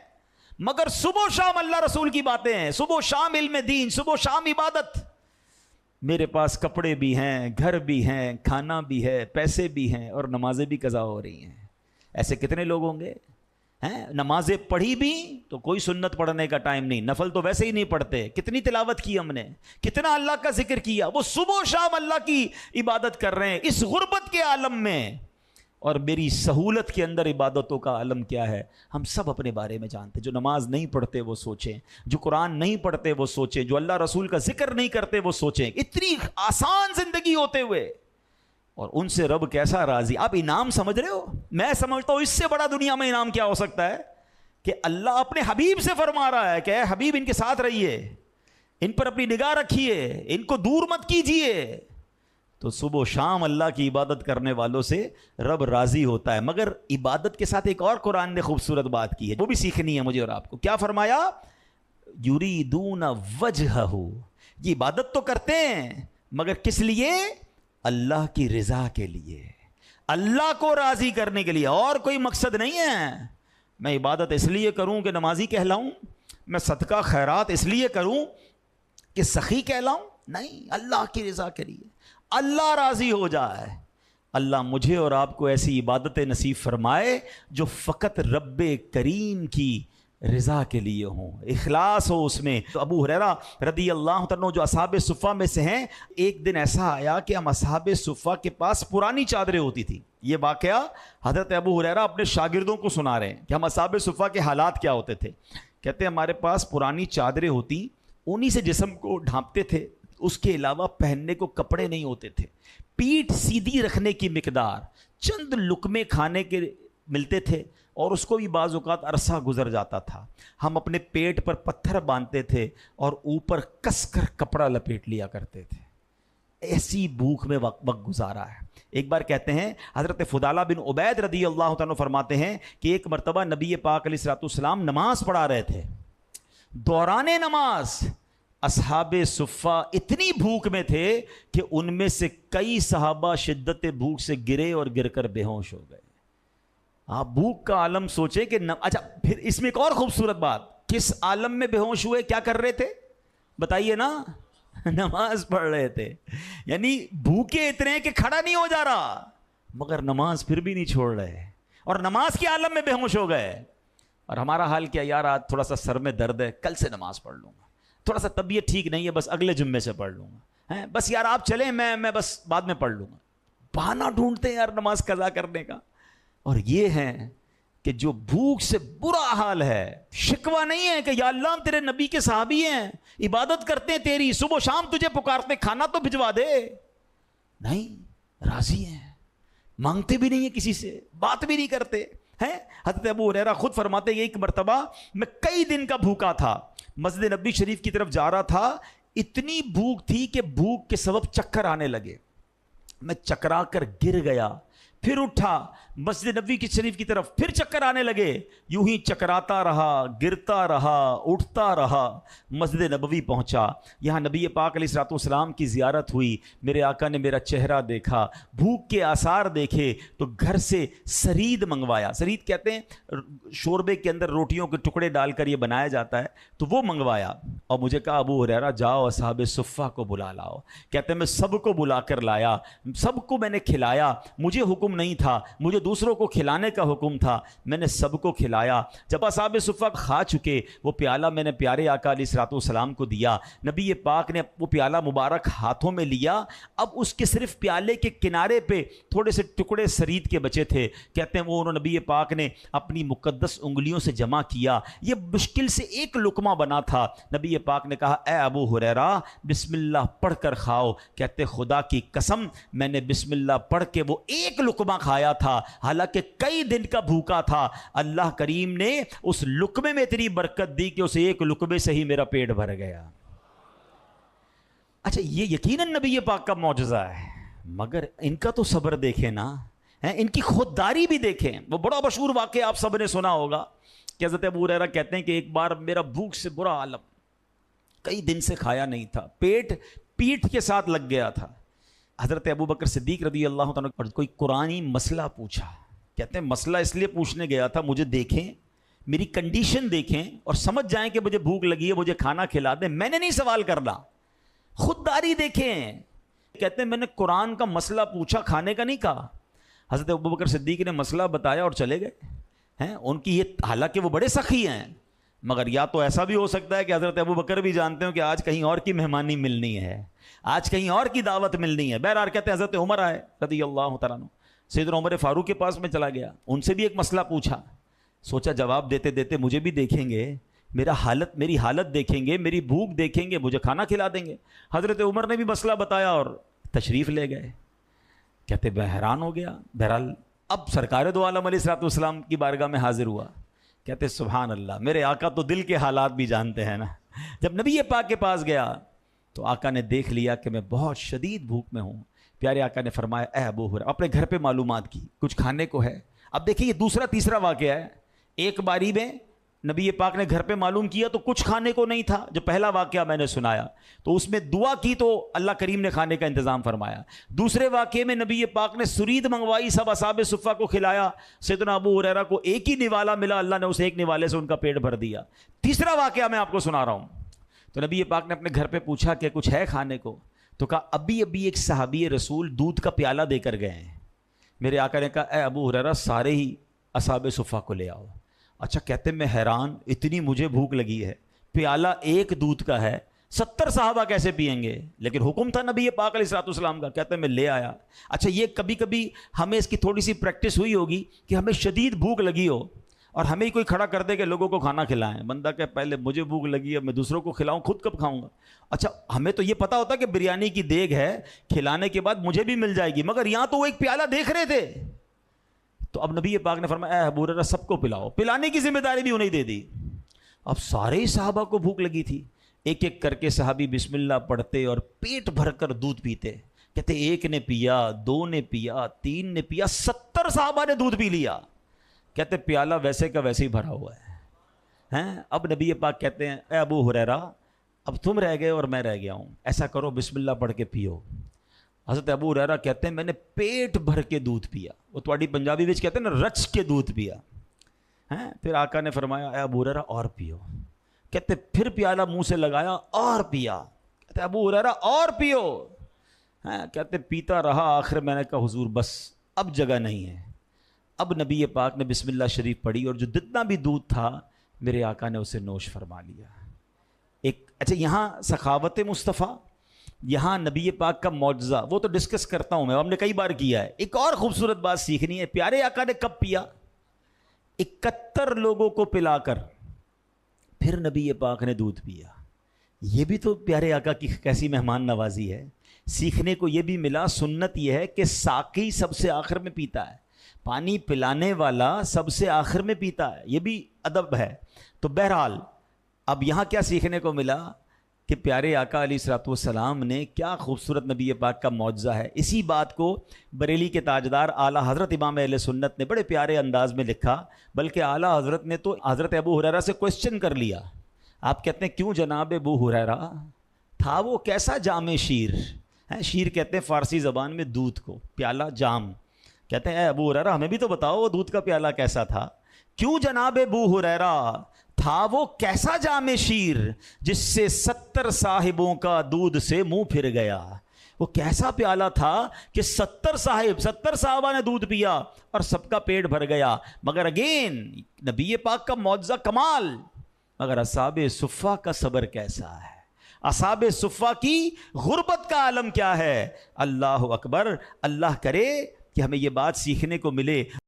مگر صبح و شام اللہ رسول کی باتیں ہیں, صبح و شام علم دین, صبح و شام عبادت. میرے پاس کپڑے بھی ہیں, گھر بھی ہیں, کھانا بھی ہے, پیسے بھی ہیں, اور نمازیں بھی قضا ہو رہی ہیں. ایسے کتنے لوگ ہوں گے ہیں؟ نمازیں پڑھی بھی تو کوئی سنت پڑھنے کا ٹائم نہیں, نفل تو ویسے ہی نہیں پڑھتے. کتنی تلاوت کی ہم نے, کتنا اللہ کا ذکر کیا, وہ صبح و شام اللہ کی عبادت کر رہے ہیں اس غربت کے عالم میں. اور میری سہولت کے اندر عبادتوں کا عالم کیا ہے ہم سب اپنے بارے میں جانتے. جو نماز نہیں پڑھتے وہ سوچیں, جو قرآن نہیں پڑھتے وہ سوچیں, جو اللہ رسول کا ذکر نہیں کرتے وہ سوچیں. اتنی آسان زندگی ہوتے ہوئے, اور ان سے رب کیسا راضی. آپ انعام سمجھ رہے ہو؟ میں سمجھتا ہوں اس سے بڑا دنیا میں انعام کیا ہو سکتا ہے کہ اللہ اپنے حبیب سے فرما رہا ہے کہ اے حبیب ان کے ساتھ رہیے, ان پر اپنی نگاہ رکھیے, ان کو دور مت کیجیے. تو صبح و شام اللہ کی عبادت کرنے والوں سے رب راضی ہوتا ہے. مگر عبادت کے ساتھ ایک اور قرآن نے خوبصورت بات کی ہے, وہ بھی سیکھنی ہے مجھے اور آپ کو. کیا فرمایا؟ یریدون وجہہ. یہ عبادت تو کرتے ہیں مگر کس لیے؟ اللہ کی رضا کے لیے, اللہ کو راضی کرنے کے لیے. اور کوئی مقصد نہیں ہے. میں عبادت اس لیے کروں کہ نمازی کہلاؤں, میں صدقہ خیرات اس لیے کروں کہ سخی کہلاؤں, نہیں, اللہ کی رضا کے لیے, اللہ راضی ہو جائے. اللہ مجھے اور آپ کو ایسی عبادت نصیب فرمائے جو فقط رب کریم کی رضا کے لیے ہوں, اخلاص ہو اس میں. تو ابو ہریرہ رضی اللہ عنہ جو اصحاب صفہ میں سے ہیں, ایک دن ایسا آیا کہ ہم اصحاب صفہ کے پاس پرانی چادریں ہوتی تھیں. یہ واقعہ حضرت ابو ہریرہ اپنے شاگردوں کو سنا رہے ہیں کہ ہم اصحاب صفہ کے حالات کیا ہوتے تھے. کہتے ہیں ہمارے پاس پرانی چادریں ہوتی, انہی سے جسم کو ڈھانپتے تھے, اس کے علاوہ پہننے کو کپڑے نہیں ہوتے تھے. پیٹھ سیدھی رکھنے کی مقدار, چند لقمے کھانے کے ملتے تھے, اور اس کو بھی بعض اوقات عرصہ گزر جاتا تھا. ہم اپنے پیٹ پر پتھر باندھتے تھے اور اوپر کس کر کپڑا لپیٹ لیا کرتے تھے. ایسی بھوک میں وقت گزارا ہے. ایک بار کہتے ہیں حضرت فضالہ بن عبید رضی اللہ عنہ فرماتے ہیں کہ ایک مرتبہ نبی پاک علیہ الصلوۃ والسلام نماز پڑھا رہے تھے. دوران نماز اصحاب صفہ اتنی بھوک میں تھے کہ ان میں سے کئی صحابہ شدت بھوک سے گرے اور گر کر بے ہوش ہو گئے. آپ بھوک کا عالم سوچیں کہ اچھا پھر اس میں ایک اور خوبصورت بات, کس عالم میں بے ہوش ہوئے, کیا کر رہے تھے بتائیے نا؟ نماز پڑھ رہے تھے. یعنی بھوکے اتنے کہ کھڑا نہیں ہو جا رہا, مگر نماز پھر بھی نہیں چھوڑ رہے, اور نماز کے عالم میں بے ہوش ہو گئے. اور ہمارا حال کیا یار, آج تھوڑا سا سر میں درد ہے, کل سے نماز پڑھ لوں گا, تھوڑا سا طبیعت ٹھیک نہیں ہے, بس اگلے جمعے سے پڑھ لوں گا, بس یار آپ چلیں, میں بس بعد میں پڑھ لوں گا. بہانہ ڈھونڈتے ہیں یار نماز قضا کرنے کا. اور یہ ہے کہ جو بھوک سے برا حال ہے, شکوہ نہیں ہے کہ یا اللہ ہم تیرے نبی کے صحابی ہیں, عبادت کرتے ہیں تیری, صبح و شام تجھے پکارتے, کھانا تو بھجوا دے. نہیں, راضی ہیں, مانگتے بھی نہیں ہیں کسی سے, بات بھی نہیں کرتے ہیں. حضرت ابو ہریرہ خود فرماتے ہیں ایک مرتبہ میں کئی دن کا بھوکا تھا, مسجد نبی شریف کی طرف جا رہا تھا, اتنی بھوک تھی کہ بھوک کے سبب چکر آنے لگے. میں چکرا کر گر گیا, پھر اٹھا, مسجد نبی کی شریف کی طرف, پھر چکر آنے لگے. یوں ہی چکراتا رہا, گرتا رہا, اٹھتا رہا, مسجد نبوی پہنچا. یہاں نبی پاک علیہ الصلوۃ والسلام کی زیارت ہوئی. میرے آقا نے میرا چہرہ دیکھا, بھوک کے آثار دیکھے, تو گھر سے سرید منگوایا. سرید کہتے ہیں شوربے کے اندر روٹیوں کے ٹکڑے ڈال کر یہ بنایا جاتا ہے, تو وہ منگوایا. اور مجھے کہا ابو ہریرہ جاؤ اصحاب صفہ کو بلا لاؤ. کہتے ہیں میں سب کو بلا کر لایا, سب کو میں نے کھلایا. مجھے حکم نہیں تھا, مجھے دوسروں کو کھلانے کا حکم تھا, میں نے سب کو کھلایا. جب اصحاب صفہ کھا چکے, وہ پیالہ میں نے پیارے آقا علیہ الصلوۃ والسلام کو دیا. نبی پاک نے وہ پیالہ مبارک ہاتھوں میں لیا. اب اس کے صرف پیالے کے کنارے پہ تھوڑے سے ٹکڑے سرید کے بچے تھے. کہتے ہیں وہ نبی پاک نے اپنی مقدس انگلیوں سے جمع کیا. یہ مشکل سے ایک لقمہ بنا تھا. نبی پاک نے کہا اے ابو ہریرہ بسم اللہ پڑھ کر کھاؤ. کہتے خدا کی قسم میں نے بسم اللہ پڑھ کے وہ ایک لقمہ کھایا تھا, حالانکہ کئی دن کا بھوکا تھا. اللہ کریم نے اس لقمے میں اتنی برکت دی کہ اس ایک لقمے سے ہی میرا پیٹ بھر گیا. اچھا یہ یقیناً نبی پاک کا معجزہ ہے. مگر ان کا تو صبر دیکھیں نا، ان کی خودداری بھی دیکھیں۔ وہ بڑا مشہور واقعہ آپ سب نے سنا ہوگا کہ حضرت ابو ہریرہ کہتے ہیں کہ ایک بار میرا بھوک سے برا عالم، کئی دن سے کھایا نہیں تھا، پیٹ پیٹھ کے ساتھ لگ گیا تھا۔ حضرت ابو بکر صدیق رضی اللہ تعالیٰ اور کوئی قرآنی مسئلہ پوچھا، کہتے ہیں مسئلہ اس لیے پوچھنے گیا تھا مجھے دیکھیں، میری کنڈیشن دیکھیں اور سمجھ جائیں کہ مجھے بھوک لگی ہے، مجھے کھانا کھلا دیں، میں نے نہیں سوال کرنا، خودداری دیکھیں۔ کہتے ہیں میں نے قرآن کا مسئلہ پوچھا، کھانے کا نہیں کہا۔ حضرت ابو بکر صدیق نے مسئلہ بتایا اور چلے گئے ہیں۔ ان کی یہ، حالانکہ وہ بڑے سخی ہیں، مگر یا تو ایسا بھی ہو سکتا ہے کہ حضرت ابو بکر بھی جانتے ہوں کہ آج کہیں اور کی مہمانی ملنی ہے، آج کہیں اور کی دعوت ملنی ہے۔ بہرحال کہتے ہیں حضرت عمر آئے رضی اللہ تعالیٰ عنہ، سیدنا عمر فاروق کے پاس میں چلا گیا، ان سے بھی ایک مسئلہ پوچھا، سوچا جواب دیتے دیتے مجھے بھی دیکھیں گے، میری حالت دیکھیں گے، میری بھوک دیکھیں گے، مجھے کھانا کھلا دیں گے۔ حضرت عمر نے بھی مسئلہ بتایا اور تشریف لے گئے۔ کہتے میں حیران ہو گیا۔ بہرحال اب سرکار دو عالم علیہ الصلوۃ والسلام کی بارگاہ میں حاضر ہوا۔ کہتے سبحان اللہ، میرے آقا تو دل کے حالات بھی جانتے ہیں نا۔ جب نبی پاک کے پاس گیا تو آقا نے دیکھ لیا کہ میں بہت شدید بھوک میں ہوں۔ پیارے آقا نے فرمایا اے ابو ہریرہ، اپنے گھر پہ معلومات کی، کچھ کھانے کو ہے؟ اب دیکھیں یہ دوسرا تیسرا واقعہ ہے۔ ایک باری میں نبی پاک نے گھر پہ معلوم کیا تو کچھ کھانے کو نہیں تھا، جو پہلا واقعہ میں نے سنایا، تو اس میں دعا کی تو اللہ کریم نے کھانے کا انتظام فرمایا۔ دوسرے واقعے میں نبی پاک نے سرید منگوائی، سب اصحاب صفہ کو کھلایا، سیدنا ابو ہریرہ کو ایک ہی نوالا ملا، اللہ نے اس ایک نوالے سے ان کا پیٹ بھر دیا۔ تیسرا واقعہ میں آپ کو سنا رہا ہوں۔ تو نبی پاک نے اپنے گھر پہ پوچھا کہ کچھ ہے کھانے کو؟ تو کہا ابھی ایک صحابی رسول دودھ کا پیالہ دے کر گئے ہیں۔ میرے آقا نے کہا اے ابو ہریرہ سارے ہی اصحاب صفہ کو لے آؤ۔ اچھا، کہتے میں حیران، اتنی مجھے بھوک لگی ہے، پیالہ ایک دودھ کا ہے، 70 صحابہ کیسے پئیں گے؟ لیکن حکم تھا نبی پاک علیہ الصلوۃ والسلام کا، کہتے میں لے آیا۔ اچھا، یہ کبھی کبھی ہمیں اس کی تھوڑی سی پریکٹس ہوئی ہوگی کہ ہمیں شدید بھوک لگی ہو اور ہمیں ہی کوئی کھڑا کر دے کہ لوگوں کو کھانا کھلائیں، بندہ کہ پہلے مجھے بھوک لگی ہے میں دوسروں کو کھلاؤں، خود کب کھاؤں گا؟ اچھا، ہمیں تو یہ پتا ہوتا کہ بریانی کی دیگ ہے، کھلانے کے بعد مجھے بھی مل جائے گی، مگر یہاں تو وہ ایک پیالہ دیکھ رہے تھے۔ تو اب نبی پاک نے فرمایا اے ابو ہریرہ سب کو پلاؤ، پلانے کی ذمہ داری بھی انہیں دے دی۔ اب سارے ہی صحابہ کو بھوک لگی تھی، ایک ایک کر کے صحابی بسم اللہ پڑھتے اور پیٹ بھر کر دودھ پیتے۔ کہتے ایک نے پیا، دو نے پیا، تین نے پیا، 70 صحابہ نے دودھ پی لیا۔ کہتے پیالہ ویسے کا ویسے ہی بھرا ہوا ہے۔ اب نبی پاک کہتے ہیں اے ابو ہریرہ اب تم رہ گئے اور میں رہ گیا ہوں، ایسا کرو بسم اللہ پڑھ کے پیو۔ حضرت ابو ہریرہ کہتے ہیں میں نے پیٹ بھر کے دودھ پیا، وہ تھوڑی پنجابی وچ کہتے ہیں نا رچ کے دودھ پیا۔ پھر آقا نے فرمایا اے ابو ہریرہ اور پیو۔ کہتے پھر پیالہ منہ سے لگایا اور پیا۔ کہتے ابو ہریرہ اور پیو۔ کہتے پیتا رہا، آخر میں نے کہا حضور بس اب جگہ نہیں ہے۔ اب نبی پاک نے بسم اللہ شریف پڑھی اور جو جتنا بھی دودھ تھا میرے آقا نے اسے نوش فرما لیا۔ اچھا، یہاں سخاوت مصطفیٰ، یہاں نبی پاک کا معجزہ، وہ تو ڈسکس کرتا ہوں میں، ہم نے کئی بار کیا ہے۔ ایک اور خوبصورت بات سیکھنی ہے، پیارے آقا نے کب پیا؟ 71 لوگوں کو پلا کر پھر نبی پاک نے دودھ پیا۔ یہ بھی تو پیارے آقا کی کیسی مہمان نوازی ہے۔ سیکھنے کو یہ بھی ملا، سنت یہ ہے کہ ساقی سب سے آخر میں پیتا ہے، پانی پلانے والا سب سے آخر میں پیتا ہے، یہ بھی ادب ہے۔ تو بہرحال اب یہاں کیا سیکھنے کو ملا کہ پیارے آقا علیہ الصلوۃ والسلام نے کیا خوبصورت نبی پاک کا معجزہ ہے۔ اسی بات کو بریلی کے تاجدار اعلیٰ حضرت امام اہل سنت نے بڑے پیارے انداز میں لکھا، بلکہ اعلیٰ حضرت نے تو حضرت ابو ہریرہ سے کوسچن کر لیا۔ آپ کہتے ہیں کیوں جناب ابو ہریرہ؟ تھا وہ کیسا جام شیر؟ شیر کہتے ہیں فارسی زبان میں دودھ کو، پیالہ جام۔ کہتے ہیں اے ابو ہریرہ ہمیں بھی تو بتاؤ وہ دودھ کا پیالہ کیسا تھا؟ کیوں جناب ابو ہریرہ؟ تھا وہ کیسا جام شیر جس سے 70 صاحبوں کا دودھ سے منہ پھر گیا۔ وہ کیسا پیالہ تھا کہ 70 صحابہ نے دودھ پیا اور سب کا پیٹ بھر گیا۔ مگر اگین نبی پاک کا معجزہ کمال، مگر اصحاب صفہ کا صبر کیسا ہے، اصحاب صفہ کی غربت کا عالم کیا ہے۔ اللہ اکبر، اللہ کرے کہ ہمیں یہ بات سیکھنے کو ملے۔